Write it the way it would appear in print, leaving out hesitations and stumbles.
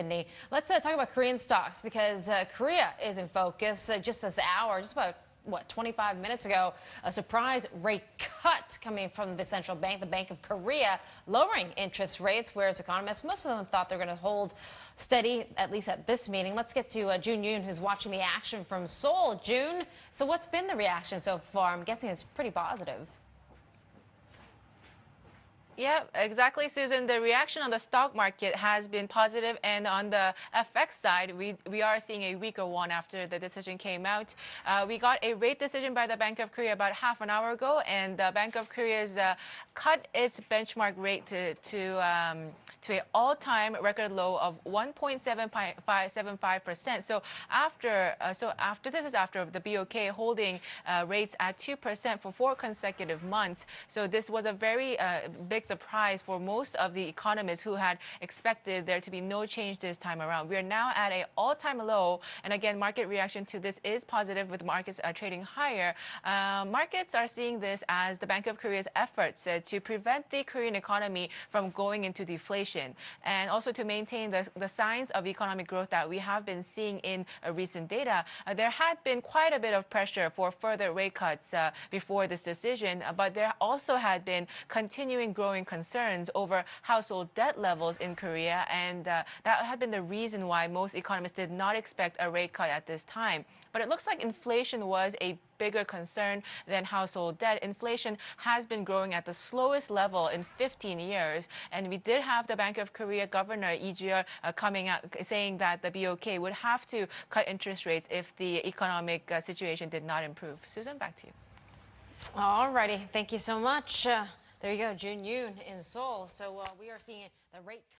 Sydney. Let's talk about Korean stocks because Korea is in focus just this hour, just about 25 minutes ago, a surprise rate cut coming from the central bank, the Bank of Korea, lowering interest rates, whereas economists, most of them thought they're going to hold steady, at least at this meeting. Let's get to Yoon, who's watching the action from Seoul. Yoon, so what's been the reaction so far? I'm guessing it's pretty positive. Yeah, exactly, Susan. The reaction on the stock market has been positive, and on the FX side, we are seeing a weaker one after the decision came out. We got a rate decision by the Bank of Korea about half an hour ago, and the Bank of Korea's cut its benchmark rate to an all-time record low of 1.75%. So after this is after the BOK holding rates at 2% for 4 consecutive months. So this was a very big surprise for most of the economists who had expected there to be no change this time around. We are now at an all-time low, and again, market reaction to this is positive, with markets trading higher. Markets are seeing this as the Bank of Korea's efforts to prevent the Korean economy from going into deflation, and also to maintain the signs of economic growth that we have been seeing in recent data. There had been quite a bit of pressure for further rate cuts before this decision, but there also had been continuing growing concerns over household debt levels in Korea, and that had been the reason why most economists did not expect a rate cut at this time. But it looks like inflation was a bigger concern than household debt. Inflation has been growing at the slowest level in 15 years, and we did have the Bank of Korea Governor Lee coming out saying that the BOK would have to cut interest rates if the economic situation did not improve. Susan, back to you. All righty. Thank you so much. There you go, Yoon in Seoul. So we are seeing the rate